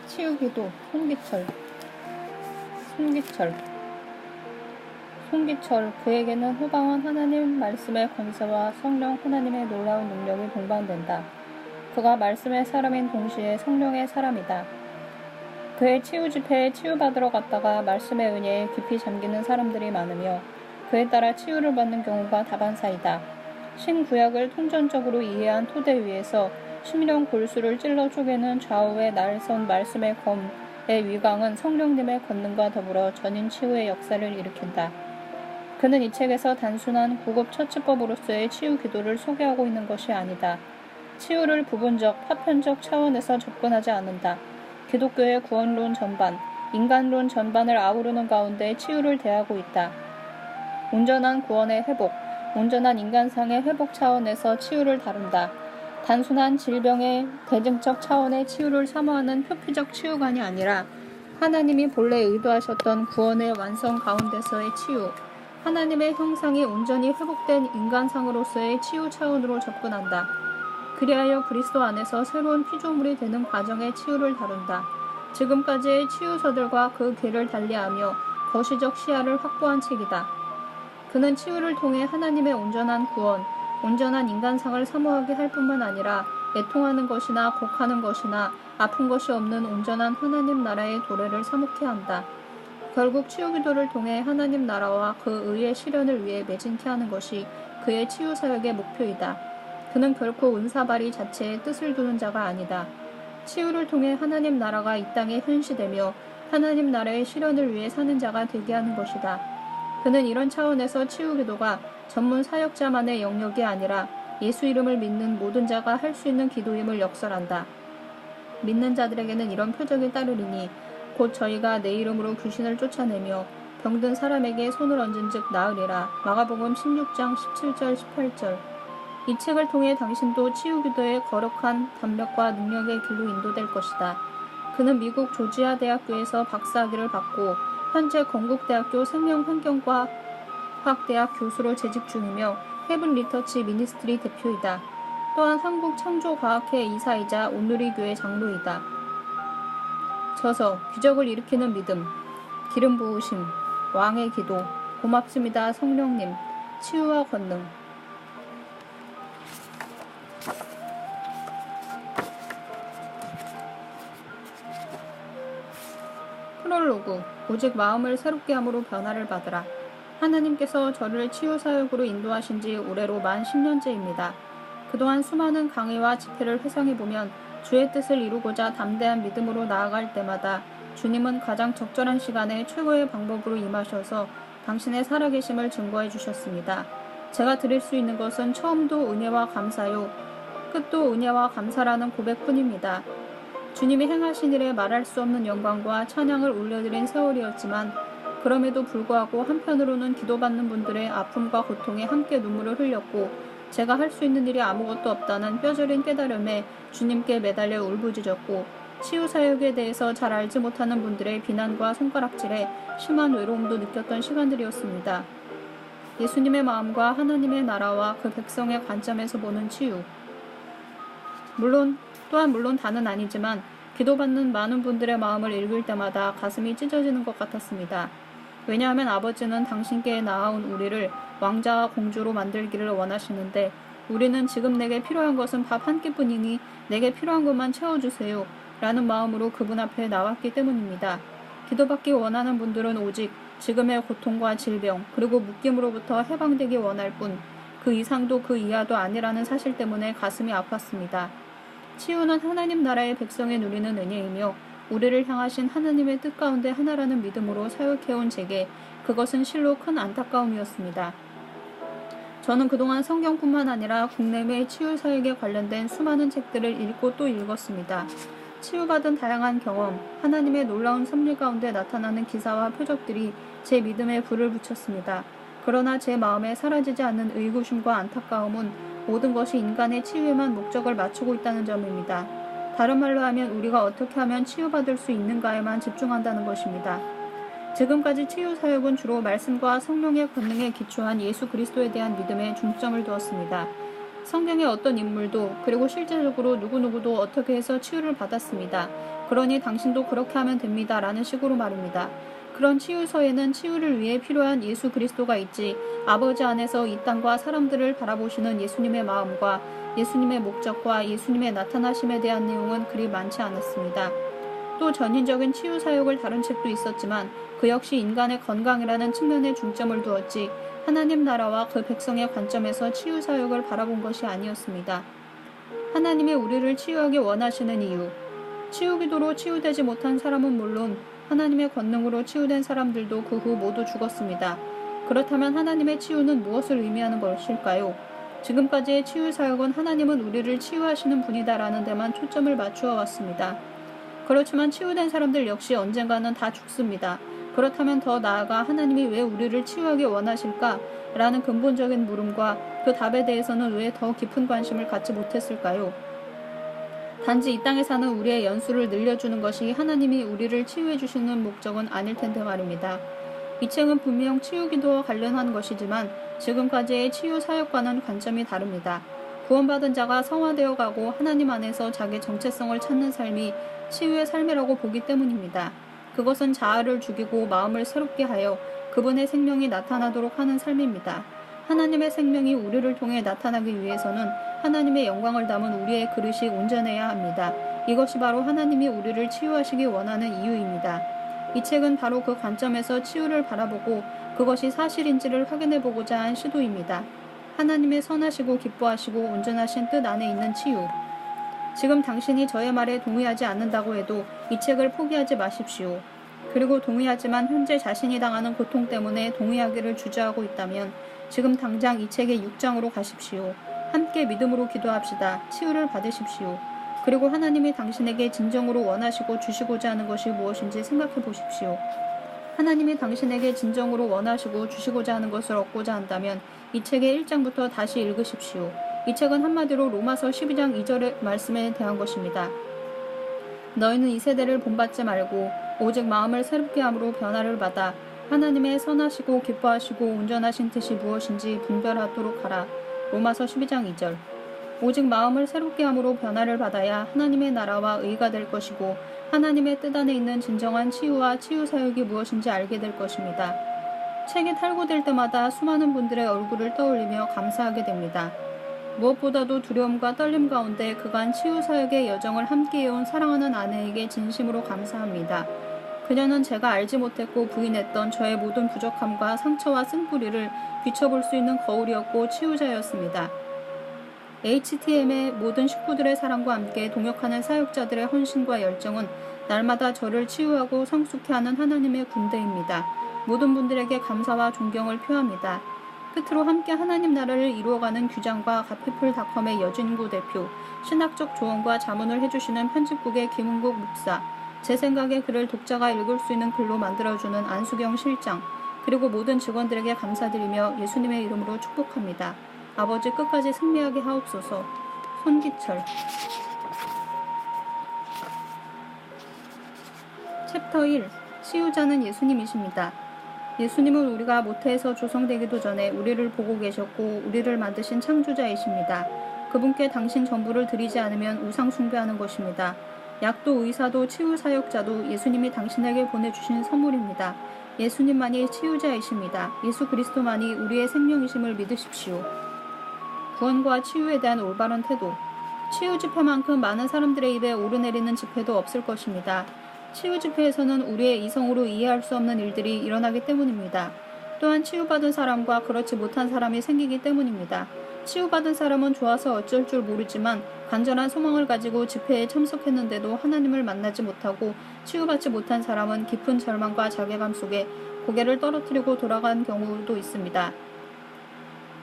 치유기도 송기철 그에게는 후방한 하나님 말씀의 권세와 성령 하나님의 놀라운 능력이 동반된다. 그가 말씀의 사람인 동시에 성령의 사람이다. 그의 치유 집회에 치유받으러 갔다가 말씀의 은혜에 깊이 잠기는 사람들이 많으며 그에 따라 치유를 받는 경우가 다반사이다. 신구약을 통전적으로 이해한 토대 위에서 심령 골수를 찔러 쪼개는 좌우의 날선 말씀의 검의 위강은 성령님의 권능과 더불어 전인 치유의 역사를 일으킨다. 그는 이 책에서 단순한 구급 처치법으로서의 치유 기도를 소개하고 있는 것이 아니다. 치유를 부분적, 파편적 차원에서 접근하지 않는다. 기독교의 구원론 전반, 인간론 전반을 아우르는 가운데 치유를 대하고 있다. 온전한 구원의 회복, 온전한 인간상의 회복 차원에서 치유를 다룬다. 단순한 질병의 대증적 차원의 치유를 사모하는 표피적 치유관이 아니라 하나님이 본래 의도하셨던 구원의 완성 가운데서의 치유, 하나님의 형상이 온전히 회복된 인간상으로서의 치유 차원으로 접근한다. 그리하여 그리스도 안에서 새로운 피조물이 되는 과정의 치유를 다룬다. 지금까지의 치유서들과 그 궤를 달리하며 거시적 시야를 확보한 책이다. 그는 치유를 통해 하나님의 온전한 구원, 온전한 인간상을 사모하게 할 뿐만 아니라 애통하는 것이나 곡하는 것이나 아픈 것이 없는 온전한 하나님 나라의 도래를 사모케 한다. 결국 치유기도를 통해 하나님 나라와 그 의의 실현을 위해 매진케 하는 것이 그의 치유사역의 목표이다. 그는 결코 은사발이 자체에 뜻을 두는 자가 아니다. 치유를 통해 하나님 나라가 이 땅에 현시되며 하나님 나라의 실현을 위해 사는 자가 되게 하는 것이다. 그는 이런 차원에서 치유기도가 전문 사역자만의 영역이 아니라 예수 이름을 믿는 모든 자가 할 수 있는 기도임을 역설한다. 믿는 자들에게는 이런 표적이 따르리니 곧 저희가 내 이름으로 귀신을 쫓아내며 병든 사람에게 손을 얹은 즉 나으리라. 마가복음 16장 17절 18절. 이 책을 통해 당신도 치유기도의 거룩한 담력과 능력의 길로 인도될 것이다. 그는 미국 조지아 대학교에서 박사학위를 받고 현재 건국대학교 생명환경과학대학 교수로 재직 중이며 헤븐 리터치 미니스트리 대표이다. 또한 한국창조과학회 이사이자 온누리교회 장로이다. 저서 기적을 일으키는 믿음, 기름 부으심, 왕의 기도, 고맙습니다 성령님, 치유와 권능. 프롤로그, 오직 마음을 새롭게 함으로 변화를 받으라. 하나님께서 저를 치유사역으로 인도하신 지 올해로 만 10년째입니다. 그동안 수많은 강의와 집회를 회상해보면 주의 뜻을 이루고자 담대한 믿음으로 나아갈 때마다 주님은 가장 적절한 시간에 최고의 방법으로 임하셔서 당신의 살아계심을 증거해 주셨습니다. 제가 드릴 수 있는 것은 처음도 은혜와 감사요, 끝도 은혜와 감사라는 고백뿐입니다. 주님이 행하신 일에 말할 수 없는 영광과 찬양을 올려드린 세월이었지만 그럼에도 불구하고 한편으로는 기도받는 분들의 아픔과 고통에 함께 눈물을 흘렸고 제가 할 수 있는 일이 아무것도 없다는 뼈저린 깨달음에 주님께 매달려 울부짖었고 치유사역에 대해서 잘 알지 못하는 분들의 비난과 손가락질에 심한 외로움도 느꼈던 시간들이었습니다. 예수님의 마음과 하나님의 나라와 그 백성의 관점에서 보는 치유. 물론 다는 아니지만 기도받는 많은 분들의 마음을 읽을 때마다 가슴이 찢어지는 것 같았습니다. 왜냐하면 아버지는 당신께 낳아온 우리를 왕자와 공주로 만들기를 원하시는데 우리는 지금 내게 필요한 것은 밥 한 끼뿐이니 내게 필요한 것만 채워주세요 라는 마음으로 그분 앞에 나왔기 때문입니다. 기도받기 원하는 분들은 오직 지금의 고통과 질병 그리고 묶임으로부터 해방되기 원할 뿐 그 이상도 그 이하도 아니라는 사실 때문에 가슴이 아팠습니다. 치유는 하나님 나라의 백성에 누리는 은혜이며 우리를 향하신 하나님의 뜻 가운데 하나라는 믿음으로 사역해온 제게 그것은 실로 큰 안타까움이었습니다. 저는 그동안 성경뿐만 아니라 국내외 치유사역에 관련된 수많은 책들을 읽고 또 읽었습니다. 치유받은 다양한 경험, 하나님의 놀라운 섭리 가운데 나타나는 기사와 표적들이 제 믿음에 불을 붙였습니다. 그러나 제 마음에 사라지지 않는 의구심과 안타까움은 모든 것이 인간의 치유에만 목적을 맞추고 있다는 점입니다. 다른 말로 하면 우리가 어떻게 하면 치유받을 수 있는가에만 집중한다는 것입니다. 지금까지 치유사역은 주로 말씀과 성령의 권능에 기초한 예수 그리스도에 대한 믿음에 중점을 두었습니다. 성경의 어떤 인물도 그리고 실제적으로 누구누구도 어떻게 해서 치유를 받았습니다. 그러니 당신도 그렇게 하면 됩니다. 라는 식으로 말입니다. 그런 치유서에는 치유를 위해 필요한 예수 그리스도가 있지 아버지 안에서 이 땅과 사람들을 바라보시는 예수님의 마음과 예수님의 목적과 예수님의 나타나심에 대한 내용은 그리 많지 않았습니다. 또 전인적인 치유 사역을 다룬 책도 있었지만 그 역시 인간의 건강이라는 측면에 중점을 두었지 하나님 나라와 그 백성의 관점에서 치유 사역을 바라본 것이 아니었습니다. 하나님이 우리를 치유하기 원하시는 이유. 치유 기도로 치유되지 못한 사람은 물론 하나님의 권능으로 치유된 사람들도 그 후 모두 죽었습니다. 그렇다면 하나님의 치유는 무엇을 의미하는 것일까요? 지금까지의 치유 사역은 하나님은 우리를 치유하시는 분이다라는 데만 초점을 맞추어 왔습니다. 그렇지만 치유된 사람들 역시 언젠가는 다 죽습니다. 그렇다면 더 나아가 하나님이 왜 우리를 치유하기 원하실까? 라는 근본적인 물음과 그 답에 대해서는 왜 더 깊은 관심을 갖지 못했을까요? 단지 이 땅에 사는 우리의 연수를 늘려주는 것이 하나님이 우리를 치유해 주시는 목적은 아닐 텐데 말입니다. 이 책은 분명 치유 기도와 관련한 것이지만 지금까지의 치유 사역과는 관점이 다릅니다. 구원받은 자가 성화되어 가고 하나님 안에서 자기 정체성을 찾는 삶이 치유의 삶이라고 보기 때문입니다. 그것은 자아를 죽이고 마음을 새롭게 하여 그분의 생명이 나타나도록 하는 삶입니다. 하나님의 생명이 우리를 통해 나타나기 위해서는 하나님의 영광을 담은 우리의 그릇이 온전해야 합니다. 이것이 바로 하나님이 우리를 치유하시기 원하는 이유입니다. 이 책은 바로 그 관점에서 치유를 바라보고 그것이 사실인지를 확인해 보고자 한 시도입니다. 하나님의 선하시고 기뻐하시고 온전하신 뜻 안에 있는 치유. 지금 당신이 저의 말에 동의하지 않는다고 해도 이 책을 포기하지 마십시오. 그리고 동의하지만 현재 자신이 당하는 고통 때문에 동의하기를 주저하고 있다면 지금 당장 이 책의 6장으로 가십시오. 함께 믿음으로 기도합시다. 치유를 받으십시오. 그리고 하나님이 당신에게 진정으로 원하시고 주시고자 하는 것이 무엇인지 생각해 보십시오. 하나님이 당신에게 진정으로 원하시고 주시고자 하는 것을 얻고자 한다면 이 책의 1장부터 다시 읽으십시오. 이 책은 한마디로 로마서 12장 2절의 말씀에 대한 것입니다. 너희는 이 세대를 본받지 말고 오직 마음을 새롭게 함으로 변화를 받아 하나님의 선하시고 기뻐하시고 온전하신 뜻이 무엇인지 분별하도록 하라. 로마서 12장 2절. 오직 마음을 새롭게 함으로 변화를 받아야 하나님의 나라와 의가 될 것이고 하나님의 뜻 안에 있는 진정한 치유와 치유 사역이 무엇인지 알게 될 것입니다. 책이 탈고될 때마다 수많은 분들의 얼굴을 떠올리며 감사하게 됩니다. 무엇보다도 두려움과 떨림 가운데 그간 치유 사역의 여정을 함께해온 사랑하는 아내에게 진심으로 감사합니다. 그녀는 제가 알지 못했고 부인했던 저의 모든 부족함과 상처와 쓴뿌리를 비춰볼 수 있는 거울이었고 치유자였습니다. HTM의 모든 식구들의 사랑과 함께 동역하는 사역자들의 헌신과 열정은 날마다 저를 치유하고 성숙케 하는 하나님의 군대입니다. 모든 분들에게 감사와 존경을 표합니다. 끝으로 함께 하나님 나라를 이루어가는 규장과 가피플닷컴의 여진구 대표, 신학적 조언과 자문을 해주시는 편집국의 김은국 목사, 제 생각에 글을 독자가 읽을 수 있는 글로 만들어주는 안수경 실장, 그리고 모든 직원들에게 감사드리며 예수님의 이름으로 축복합니다. 아버지 끝까지 승리하게 하옵소서. 손기철. 챕터 1. 치유자는 예수님이십니다. 예수님은 우리가 모태에서 조성되기도 전에 우리를 보고 계셨고 우리를 만드신 창조자이십니다. 그분께 당신 전부를 드리지 않으면 우상 숭배하는 것입니다. 약도 의사도 치유 사역자도 예수님이 당신에게 보내주신 선물입니다. 예수님만이 치유자이십니다. 예수 그리스도만이 우리의 생명이심을 믿으십시오. 구원과 치유에 대한 올바른 태도. 치유 집회만큼 많은 사람들의 입에 오르내리는 집회도 없을 것입니다. 치유 집회에서는 우리의 이성으로 이해할 수 없는 일들이 일어나기 때문입니다. 또한 치유받은 사람과 그렇지 못한 사람이 생기기 때문입니다. 치유받은 사람은 좋아서 어쩔 줄 모르지만 간절한 소망을 가지고 집회에 참석했는데도 하나님을 만나지 못하고 치유받지 못한 사람은 깊은 절망과 자괴감 속에 고개를 떨어뜨리고 돌아간 경우도 있습니다.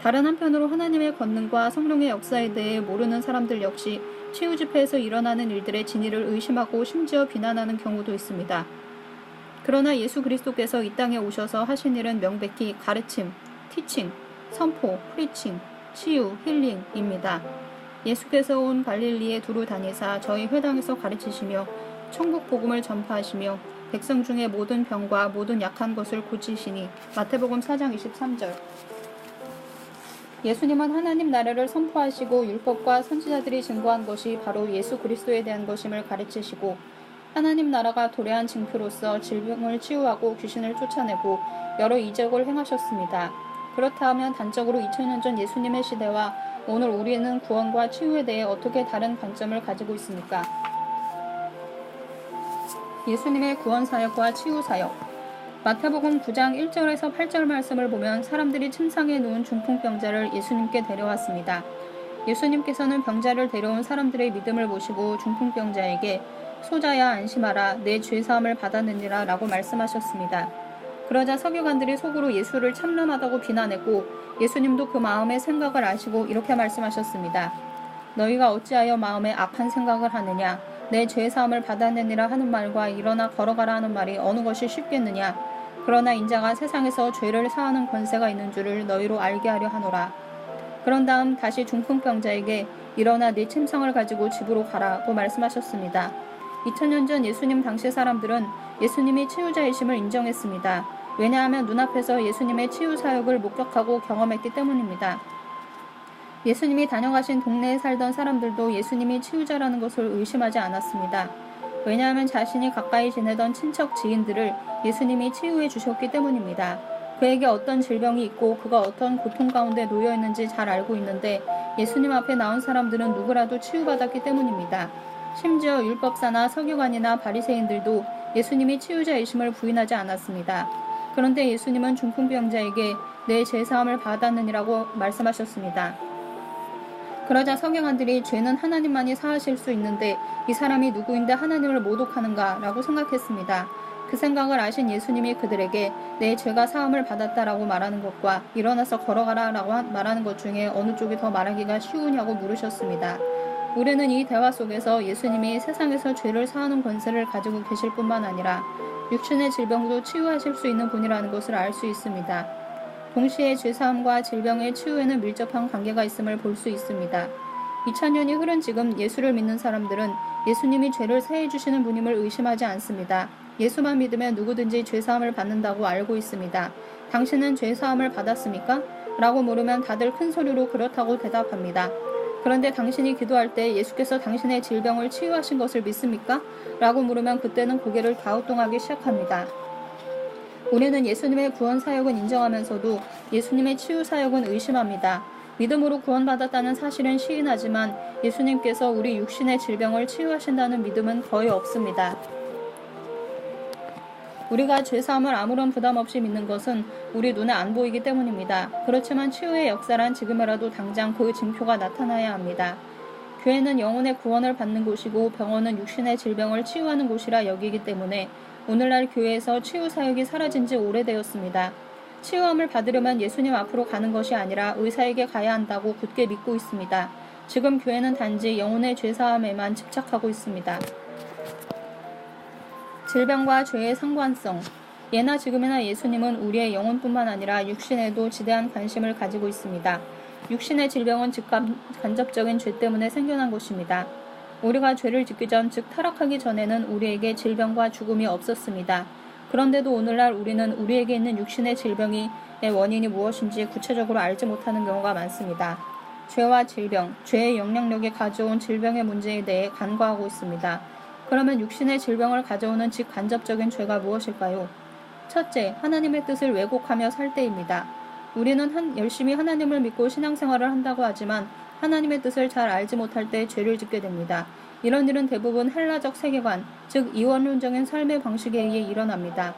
다른 한편으로 하나님의 권능과 성령의 역사에 대해 모르는 사람들 역시 치유 집회에서 일어나는 일들의 진위를 의심하고 심지어 비난하는 경우도 있습니다. 그러나 예수 그리스도께서 이 땅에 오셔서 하신 일은 명백히 가르침, 티칭, 선포, 프리칭, 치유, 힐링입니다. 예수께서 온 갈릴리에 두루 다니사 저희 회당에서 가르치시며 천국 복음을 전파하시며 백성 중에 모든 병과 모든 약한 것을 고치시니 마태복음 4장 23절. 예수님은 하나님 나라를 선포하시고 율법과 선지자들이 증거한 것이 바로 예수 그리스도에 대한 것임을 가르치시고 하나님 나라가 도래한 징표로서 질병을 치유하고 귀신을 쫓아내고 여러 이적을 행하셨습니다. 그렇다면 단적으로 2000년 전 예수님의 시대와 오늘 우리는 구원과 치유에 대해 어떻게 다른 관점을 가지고 있습니까? 예수님의 구원 사역과 치유 사역. 마태복음 9장 1절에서 8절 말씀을 보면 사람들이 침상에 누운 중풍병자를 예수님께 데려왔습니다. 예수님께서는 병자를 데려온 사람들의 믿음을 보시고 중풍병자에게 소자야 안심하라 내 죄사함을 받았느니라 라고 말씀하셨습니다. 그러자 서기관들이 속으로 예수를 참남하다고 비난했고 예수님도 그 마음의 생각을 아시고 이렇게 말씀하셨습니다. 너희가 어찌하여 마음에 악한 생각을 하느냐 내 죄사함을 받았느니라 하는 말과 일어나 걸어가라 하는 말이 어느 것이 쉽겠느냐 그러나 인자가 세상에서 죄를 사하는 권세가 있는 줄을 너희로 알게 하려 하노라. 그런 다음 다시 중풍병자에게 일어나 네 침상을 가지고 집으로 가라고 말씀하셨습니다. 2000년 전 예수님 당시 사람들은 예수님이 치유자이심을 인정했습니다. 왜냐하면 눈앞에서 예수님의 치유 사역을 목격하고 경험했기 때문입니다. 예수님이 다녀가신 동네에 살던 사람들도 예수님이 치유자라는 것을 의심하지 않았습니다. 왜냐하면 자신이 가까이 지내던 친척 지인들을 예수님이 치유해 주셨기 때문입니다. 그에게 어떤 질병이 있고 그가 어떤 고통 가운데 놓여 있는지 잘 알고 있는데 예수님 앞에 나온 사람들은 누구라도 치유받았기 때문입니다. 심지어 율법사나 서기관이나 바리새인들도 예수님이 치유자이심을 부인하지 않았습니다. 그런데 예수님은 중풍병자에게 내 죄사함을 받았느니라고 말씀하셨습니다. 그러자 서기관들이 죄는 하나님만이 사하실 수 있는데 이 사람이 누구인데 하나님을 모독하는가 라고 생각했습니다. 그 생각을 아신 예수님이 그들에게 내 죄가 사함을 받았다라고 말하는 것과 일어나서 걸어가라 라고 말하는 것 중에 어느 쪽이 더 말하기가 쉬우냐고 물으셨습니다. 우리는 이 대화 속에서 예수님이 세상에서 죄를 사하는 권세를 가지고 계실 뿐만 아니라 육신의 질병도 치유하실 수 있는 분이라는 것을 알 수 있습니다. 동시에 죄사함과 질병의 치유에는 밀접한 관계가 있음을 볼 수 있습니다. 2000년이 흐른 지금 예수를 믿는 사람들은 예수님이 죄를 사해 주시는 분임을 의심하지 않습니다. 예수만 믿으면 누구든지 죄사함을 받는다고 알고 있습니다. 당신은 죄사함을 받았습니까? 라고 물으면 다들 큰 소리로 그렇다고 대답합니다. 그런데 당신이 기도할 때 예수께서 당신의 질병을 치유하신 것을 믿습니까? 라고 물으면 그때는 고개를 갸우뚱하기 시작합니다. 우리는 예수님의 구원 사역은 인정하면서도 예수님의 치유 사역은 의심합니다. 믿음으로 구원받았다는 사실은 시인하지만 예수님께서 우리 육신의 질병을 치유하신다는 믿음은 거의 없습니다. 우리가 죄사함을 아무런 부담 없이 믿는 것은 우리 눈에 안 보이기 때문입니다. 그렇지만 치유의 역사란 지금이라도 당장 그 징표가 나타나야 합니다. 교회는 영혼의 구원을 받는 곳이고 병원은 육신의 질병을 치유하는 곳이라 여기기 때문에 오늘날 교회에서 치유 사역이 사라진 지 오래되었습니다. 치유함을 받으려면 예수님 앞으로 가는 것이 아니라 의사에게 가야 한다고 굳게 믿고 있습니다. 지금 교회는 단지 영혼의 죄사함에만 집착하고 있습니다. 질병과 죄의 상관성. 예나 지금이나 예수님은 우리의 영혼뿐만 아니라 육신에도 지대한 관심을 가지고 있습니다. 육신의 질병은 즉 간접적인 죄 때문에 생겨난 것입니다. 우리가 죄를 짓기 전, 즉 타락하기 전에는 우리에게 질병과 죽음이 없었습니다. 그런데도 오늘날 우리는 우리에게 있는 육신의 질병의 원인이 무엇인지 구체적으로 알지 못하는 경우가 많습니다. 죄와 질병, 죄의 영향력이 가져온 질병의 문제에 대해 간과하고 있습니다. 그러면 육신의 질병을 가져오는 즉 간접적인 죄가 무엇일까요? 첫째, 하나님의 뜻을 왜곡하며 살 때입니다. 우리는 열심히 하나님을 믿고 신앙생활을 한다고 하지만 하나님의 뜻을 잘 알지 못할 때 죄를 짓게 됩니다. 이런 일은 대부분 헬라적 세계관, 즉 이원론적인 삶의 방식에 의해 일어납니다.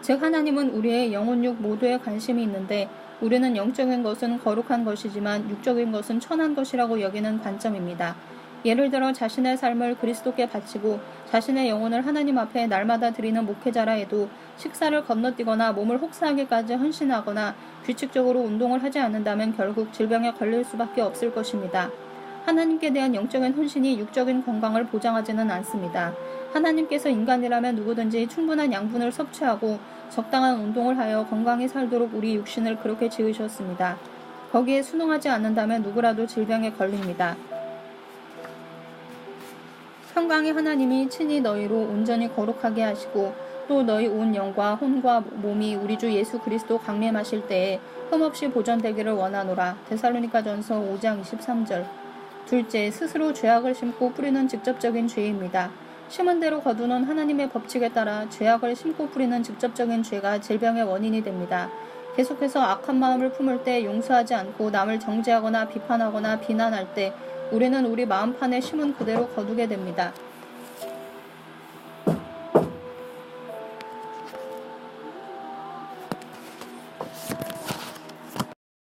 즉 하나님은 우리의 영혼육 모두에 관심이 있는데 우리는 영적인 것은 거룩한 것이지만 육적인 것은 천한 것이라고 여기는 관점입니다. 예를 들어 자신의 삶을 그리스도께 바치고 자신의 영혼을 하나님 앞에 날마다 드리는 목회자라 해도 식사를 건너뛰거나 몸을 혹사하기까지 헌신하거나 규칙적으로 운동을 하지 않는다면 결국 질병에 걸릴 수밖에 없을 것입니다. 하나님께 대한 영적인 헌신이 육적인 건강을 보장하지는 않습니다. 하나님께서 인간이라면 누구든지 충분한 양분을 섭취하고 적당한 운동을 하여 건강히 살도록 우리 육신을 그렇게 지으셨습니다. 거기에 순응하지 않는다면 누구라도 질병에 걸립니다. 평강의 하나님이 친히 너희로 온전히 거룩하게 하시고 또 너희 온 영과 혼과 몸이 우리 주 예수 그리스도 강림하실 때에 흠없이 보존되기를 원하노라. 데살로니가전서 5장 23절. 둘째, 스스로 죄악을 심고 뿌리는 직접적인 죄입니다. 심은 대로 거두는 하나님의 법칙에 따라 죄악을 심고 뿌리는 직접적인 죄가 질병의 원인이 됩니다. 계속해서 악한 마음을 품을 때 용서하지 않고 남을 정죄하거나 비판하거나 비난할 때 우리는 우리 마음판에 심은 그대로 거두게 됩니다.